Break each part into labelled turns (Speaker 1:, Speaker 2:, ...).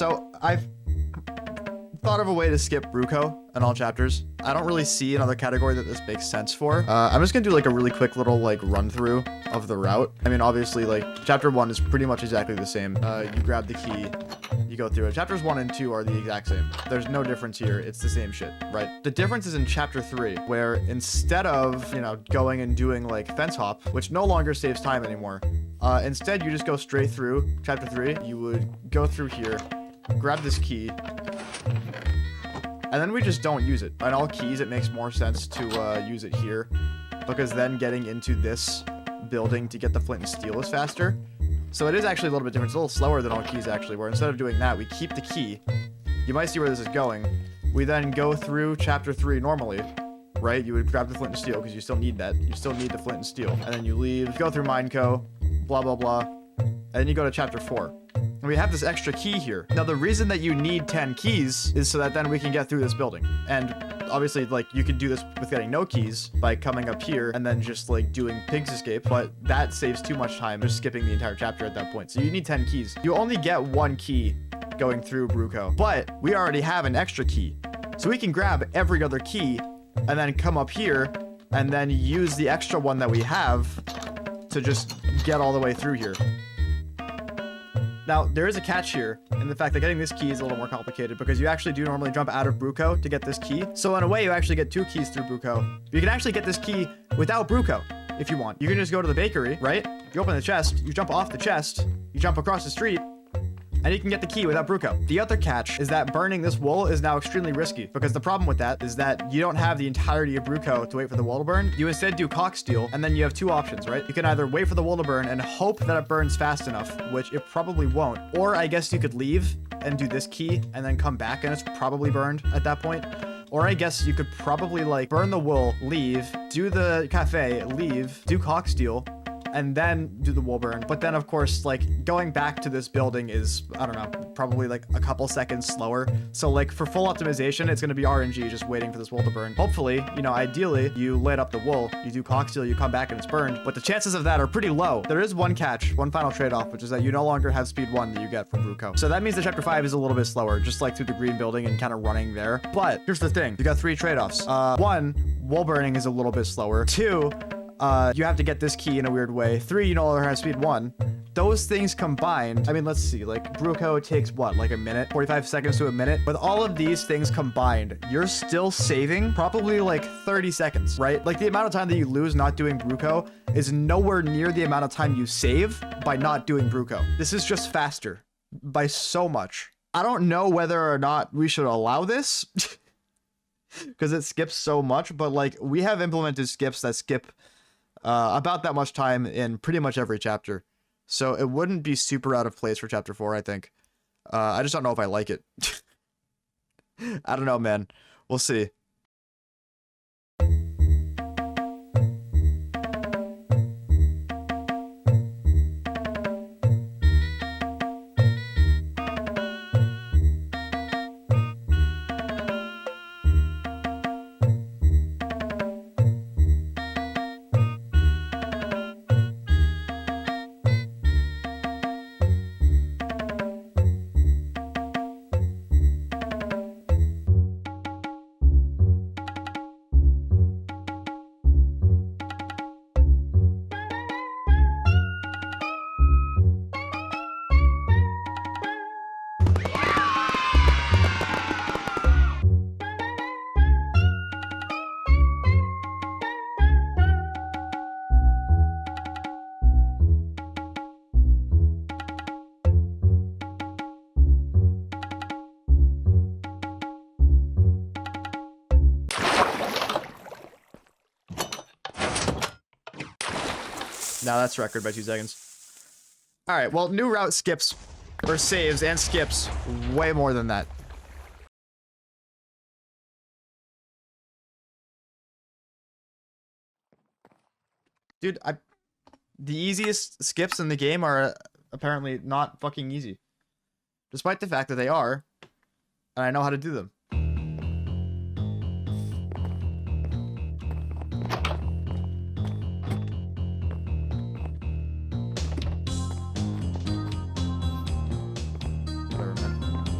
Speaker 1: So I've thought of a way to skip Brew Co in all chapters. I don't really see another category that this makes sense for. I'm just gonna do like a really quick little like run through of the route. I mean, obviously like chapter 1 is pretty much exactly the same. You grab the key, you go through it. Chapters 1 and 2 are the exact same. There's no difference here. It's the same shit, right? The difference is in chapter 3, where instead of, you know, going and doing like fence hop, which no longer saves time anymore, instead you just go straight through chapter 3. You would go through here, grab this key, and then we just don't use it. On all keys, it makes more sense to use it here, because then getting into this building to get the flint and steel is faster. So it is actually a little bit different. It's a little slower than all keys, actually, where instead of doing that, we keep the key. You might see where this is going. We then go through chapter 3 normally, right? You would grab the flint and steel, because you still need that. You still need the flint and steel. And then you leave, go through Mineco, blah, blah, blah. And then you go to chapter 4. And we have this extra key here. Now, the reason that you need 10 keys is so that then we can get through this building. And obviously, like, you could do this with getting no keys by coming up here and then just, like, doing Pig's Escape, but that saves too much time just skipping the entire chapter at that point. So you need 10 keys. You only get 1 key going through Brew Co, but we already have an extra key. So we can grab every other key and then come up here and then use the extra one that we have to just get all the way through here. Now, there is a catch here in the fact that getting this key is a little more complicated, because you actually do normally jump out of Brew Co to get this key. So in a way, you actually get 2 keys through Brew Co. You can actually get this key without Brew Co if you want. You can just go to the bakery, right? You open the chest, you jump off the chest, you jump across the street, and you can get the key without Brew Co. The other catch is that burning this wool is now extremely risky, because the problem with that is that you don't have the entirety of Brew Co to wait for the wool to burn. You instead do cock steel, and then you have 2 options, right? You can either wait for the wool to burn and hope that it burns fast enough, which it probably won't, or I guess you could leave and do this key and then come back and it's probably burned at that point. Or I guess you could probably like burn the wool, leave, do the cafe, leave, do cock steel, and then do the wool burn. But then of course, like going back to this building is, I don't know, probably like a couple seconds slower. So like for full optimization, it's gonna be RNG just waiting for this wool to burn. Hopefully, you know, ideally you light up the wool, you do cock steel, you come back and it's burned, but the chances of that are pretty low. There is one catch, one final trade-off, which is that you no longer have speed 1 that you get from Brew Co. So that means that chapter 5 is a little bit slower, just like through the green building and kind of running there. But here's the thing, you got 3 trade-offs. 1, wool burning is a little bit slower. 2, you have to get this key in a weird way. 3, you no longer have speed 1. Those things combined, I mean, let's see, like Brew Co takes what, like a minute, 45 seconds to a minute. With all of these things combined, you're still saving probably like 30 seconds, right? Like the amount of time that you lose not doing Brew Co is nowhere near the amount of time you save by not doing Brew Co. This is just faster by so much. I don't know whether or not we should allow this because it skips so much, but like we have implemented skips that skip about that much time in pretty much every chapter. So it wouldn't be super out of place for chapter 4, I think. I just don't know if I like it. I don't know, man. We'll see. Now that's record by 2 seconds. All right, well, new route skips, or saves and skips, way more than that. Dude, the easiest skips in the game are apparently not fucking easy. Despite the fact that they are, and I know how to do them. Whatever, man.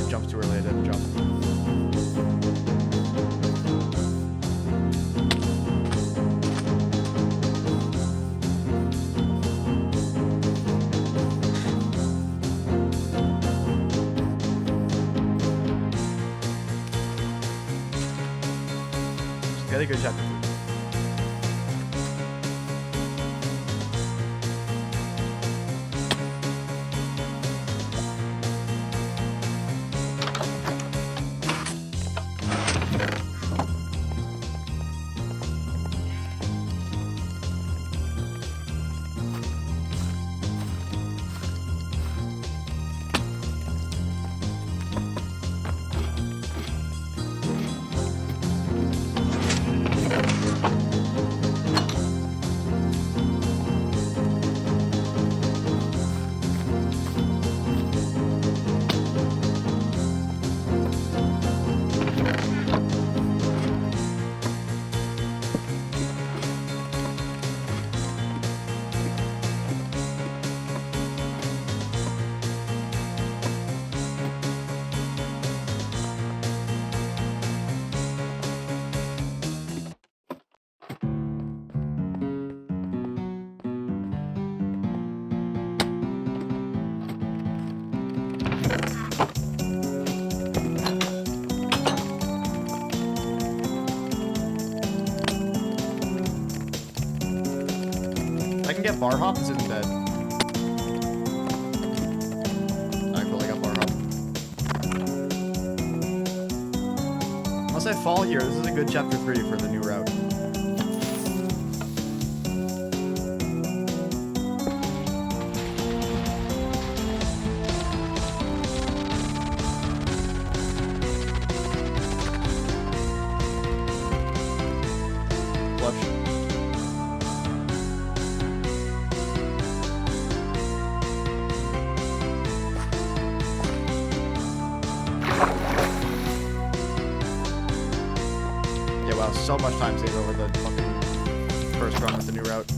Speaker 1: it jumps too early. I didn't jump. Very good chapter 3. Get bar hop, this isn't bad. Alright, cool, I got bar hop. Unless I fall here, this is a good chapter 3 for the new route. Clutch. Wow, so much time saved over the fucking first run with the new route.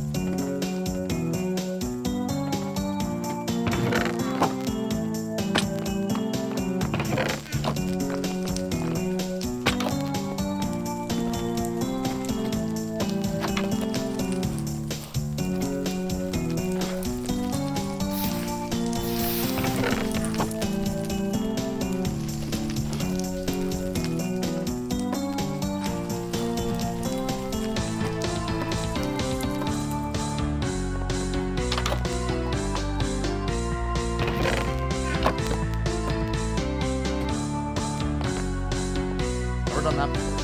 Speaker 1: Done that before.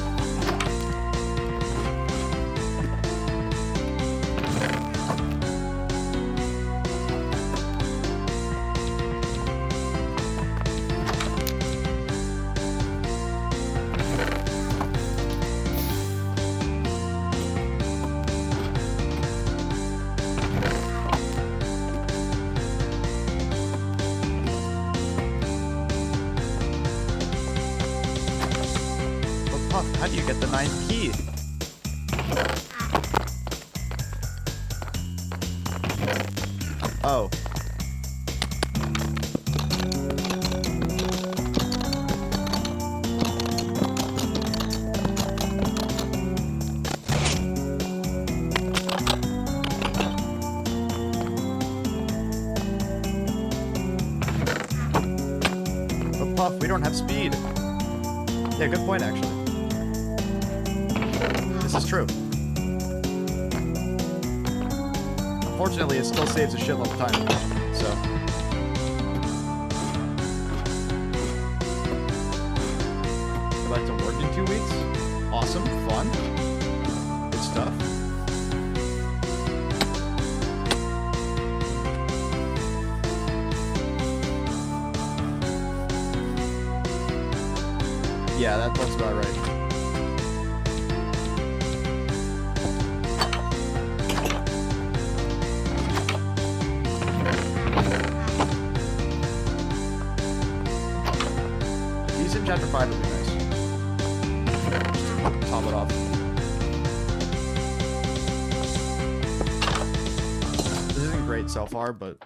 Speaker 1: How do you get the 9th key? Oh. But Puff, we don't have speed. Yeah, good point actually. This is true. Unfortunately, it still saves a shitload of time, so. Go back to work in 2 weeks. Awesome, fun, good stuff. Yeah, that's about right. Chapter 5 would be nice. Just top it off. This isn't great so far, but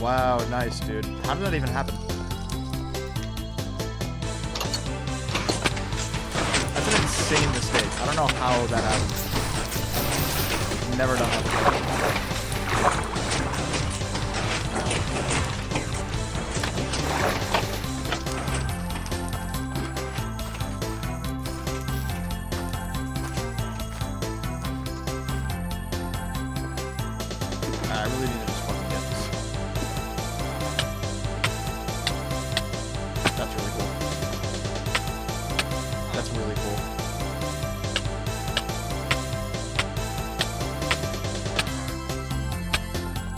Speaker 1: Wow, nice, dude. How did that even happen? That's an insane mistake. I don't know how that happened. Never done that before. I really need to just fucking get this. That's really cool. That's really cool.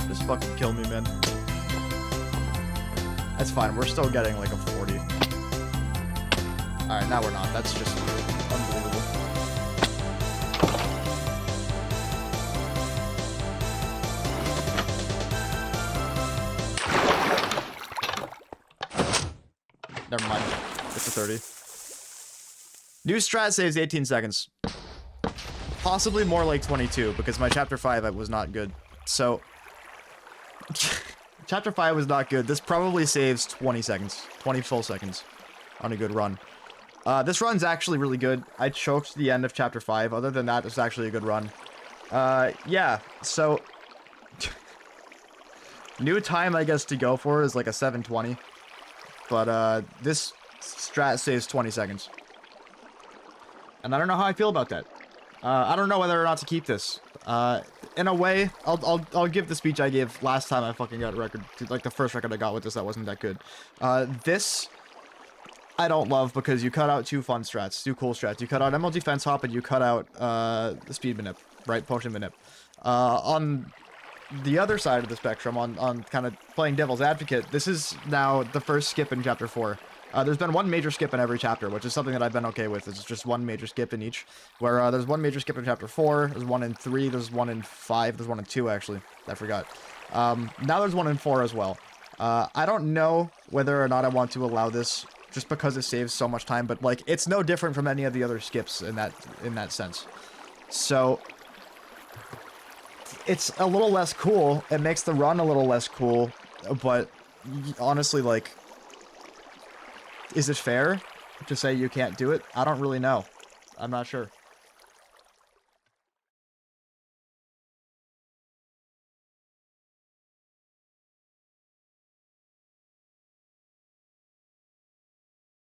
Speaker 1: Just fucking kill me, man. That's fine. We're still getting like a 40. Alright, now we're not. That's just unbelievable. Never mind. It's a 30. New strat saves 18 seconds. Possibly more like 22, because my chapter 5 was not good. So, chapter 5 was not good. This probably saves 20 seconds. 20 full seconds on a good run. This run's actually really good. I choked the end of chapter 5. Other than that, it's actually a good run. Yeah, so... new time, I guess, to go for is like a 7:20. But, this strat saves 20 seconds. And I don't know how I feel about that. I don't know whether or not to keep this. In a way, I'll give the speech I gave last time I fucking got a record. Like, the first record I got with this that wasn't that good. This, I don't love because you cut out two fun strats, two cool strats. You cut out MLG Fence Hop and you cut out, the Speed Manip, right? Potion Manip. On the other side of the spectrum, on kind of playing devil's advocate, this is now the first skip in chapter 4. There's been one major skip in every chapter, which is something that I've been okay with. It's just one major skip in each. Where there's one major skip in chapter 4, there's one in 3, there's one in 5, there's one in 2 actually. I forgot. Now there's one in 4 as well. I don't know whether or not I want to allow this, just because it saves so much time. But like, it's no different from any of the other skips in that sense. So it's a little less cool. It makes the run a little less cool, but honestly, like, is it fair to say you can't do it? I don't really know. I'm not sure.